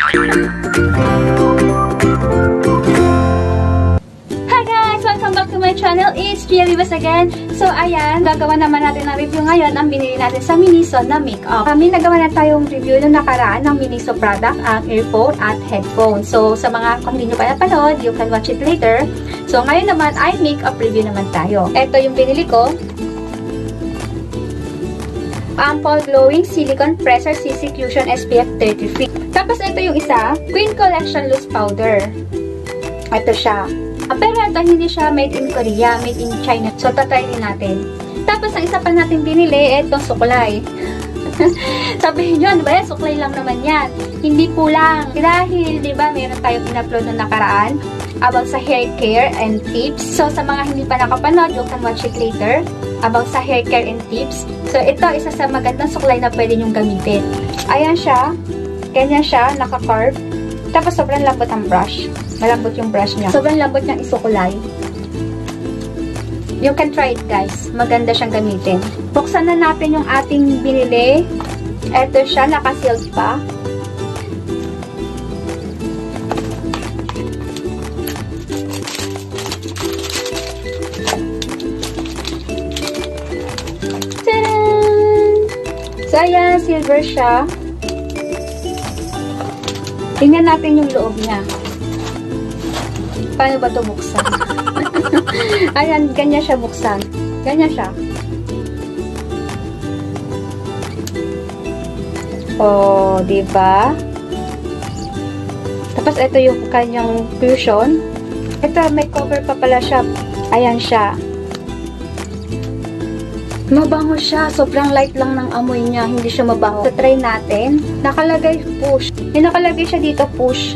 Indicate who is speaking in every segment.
Speaker 1: Hi guys! Welcome back to my channel. It's Gia Vivas again. So ayan, gagawa naman natin ng review ngayon ang binili natin sa Miniso na makeup. May nagawa na tayong review nung nakaraan ng Miniso product, ang earphone at headphone. So sa mga kung hindi nyo pa napanood, you can watch it later. So ngayon naman ay makeup review naman tayo. Ito yung binili ko. Ample Glowing Silicone Pressure CC Cushion SPF 33. Tapos ito yung isa, Queen Collection Loose Powder. Ito siya. Pero ito hindi siya made in Korea, made in China. So tatry din natin. Tapos ang isa pa natin binili, itong suklay. Sabihin nyo, ano ba yan? Suklay lang naman yan. Hindi po lang. Dahil, di ba, meron tayong in-upload na nakaraan about sa hair care and tips. So, sa mga hindi pa nakapanood, you can watch it later about sa hair care and tips. So, ito, isa sa magandang suklay na pwede nyong gamitin. Ayan siya. Ganyan siya, naka-carve. Tapos, sobrang lambot ang brush. Malambot yung brush niya. Sobrang lambot niyang isukulay. You can try it, guys. Maganda siyang gamitin. Buksan na natin yung ating binili. Ito siya, naka-sealed pa. So, ayan, silver siya. Tingnan natin yung loob niya. Paano ba ito buksan? Ayan, ganyan siya buksan. Ganyan siya. Oh, diba? Tapos, ito yung kanyang cushion. Ito, may cover pa pala siya. Ayan siya. Mabango siya. Sobrang light lang ng amoy niya. Hindi siya mabango. So, try natin. Nakalagay push. May nakalagay siya dito push.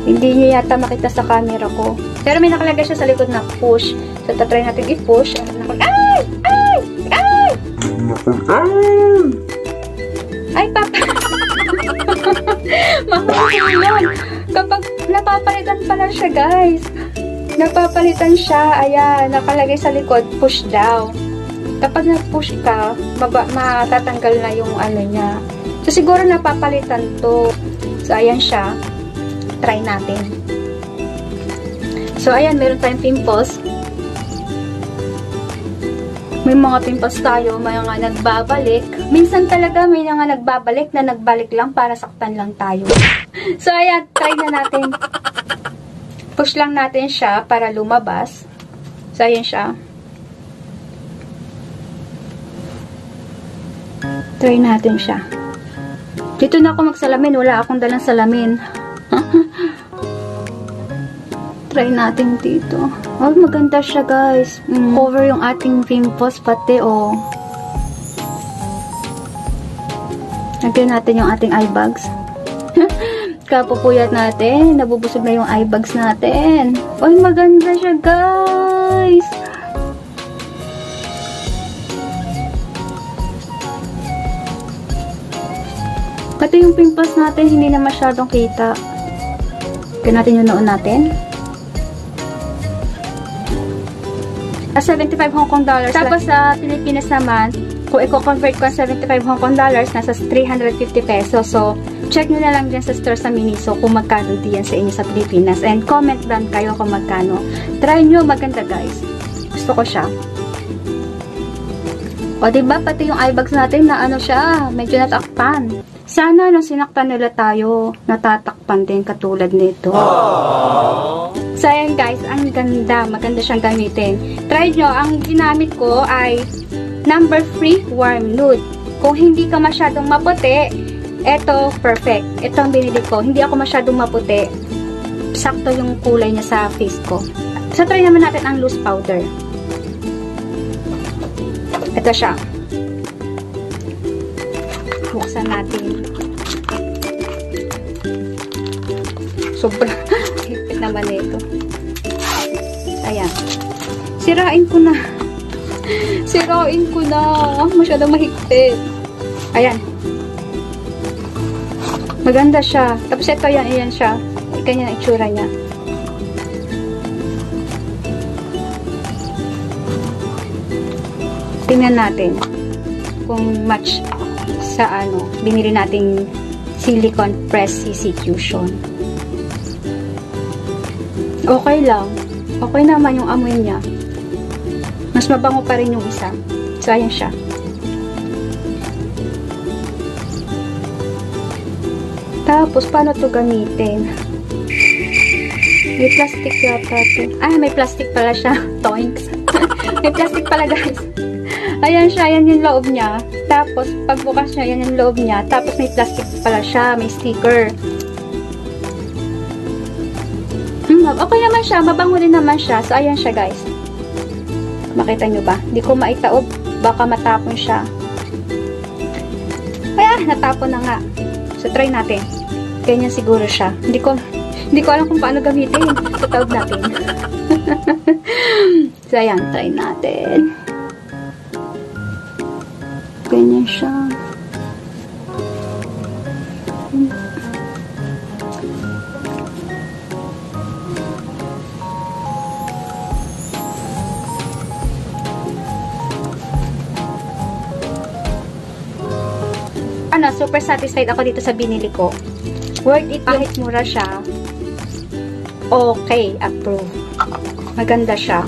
Speaker 1: Hindi niyo yata makita sa camera ko. Pero may nakalagay siya sa likod na push. So, tatry natin i-push. Ay! Ay! Ay! Ay, papa! Mahulog. Kapag napapalitan pala siya, guys. Napapalitan siya. Ayan, nakalagay sa likod, push down. Kapag nag-push ka, matatanggal na yung ano niya. So, siguro napapalitan to. So, ayan siya. Try natin. So, ayan, meron tayong pimples. May mga pimples tayo, may mga nagbabalik. Minsan talaga may mga nagbabalik na nagbalik lang para saktan lang tayo. So, ayan, try na natin. Push lang natin siya para lumabas. So, ayan siya. Try natin siya. Dito na ako magsalamin. Wala akong dalang salamin. Try natin dito. Oh, maganda siya, guys. Cover yung ating pimples pati, oh. Lagyan natin yung ating eye bags. Kapupuyat natin. Nabubusog na yung eye bags natin. Oh, maganda siya, guys. Pati yung pimples natin, hindi na masyadong kita. Lagyan natin yung noon natin. 75 Hong Kong dollars. Tapos sa Pilipinas naman, kung i-convert ko ang 75 Hong Kong dollars, nasa 350 pesos. So, check nyo na lang dyan sa store sa Miniso kung magkano diyan sa inyo sa Pilipinas. And comment down kayo kung magkano. Try nyo, maganda, guys. Gusto ko siya. O, diba? Pati yung eye bags natin na ano siya, medyo natakpan. Sana nung sinaktan nila tayo, natatakpan din katulad nito. So, ayan guys, ang ganda. Maganda siyang gamitin. Try nyo, ang ginamit ko ay number 3 warm nude. Kung hindi ka masyadong maputi, eto perfect. Ito ang binili ko. Hindi ako masyadong maputi. Sakto yung kulay niya sa face ko. So, try naman natin ang loose powder. Ito siya. Buksan natin. Sobrang hipit naman ito. Ayan. Sirain ko na. Sirain ko na. Masyadong mahigpit. Ayan. Maganda siya. Tapos ito, ayan siya. Ganyan ang itsura niya. Tingnan natin kung match sa binili nating Silicone Press CC Cushion. Okay lang. Okay naman yung amoy niya. Mas mabango pa rin yung isa. So, ayan siya. Tapos, paano to gamitin? May plastic yata to. Ah, may plastic pala siya. Toinks. May plastic pala, guys. Ayan siya, yan yung loob niya. Tapos, pagbukas niya, yan yung loob niya. Tapos, may plastic pala siya. May sticker. Okay naman siya. Mabango din naman siya. So, ayan siya, guys. Makita nyo ba? Hindi ko maitaob. Baka matapon siya. Ay, natapon na nga. So, try natin. Ganyan siguro siya. Hindi ko alam kung paano gamitin. So, taob natin. So, ayan. Try natin. Ganyan siya. Super satisfied ako dito sa binili ko. Worth it kahit mura siya. Okay, approve. Maganda siya.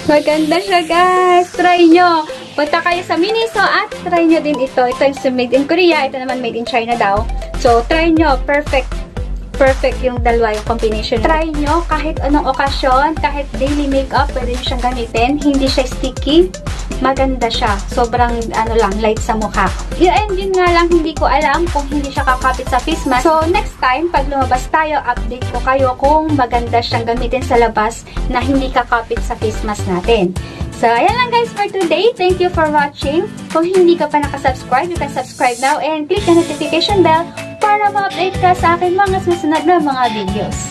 Speaker 1: Maganda siya, guys. Try nyo. Punta kayo sa Miniso at try nyo din ito. Ito yung made in Korea. Ito naman made in China daw. So, try nyo. Perfect yung dalawa, yung combination. Try nyo kahit anong okasyon, kahit daily makeup, pwede nyo siyang gamitin. Hindi siya sticky. Maganda siya. Sobrang, light sa mukha. And yun nga lang, hindi ko alam kung hindi siya kakapit sa face mask. So, next time, pag lumabas tayo, update ko kayo kung maganda siyang gamitin sa labas na hindi kakapit sa face mask natin. So, ayan lang guys for today. Thank you for watching. Kung hindi ka pa nakasubscribe, you can subscribe now and click the notification bell para ma-update ka sa akin mga susunod na mga videos.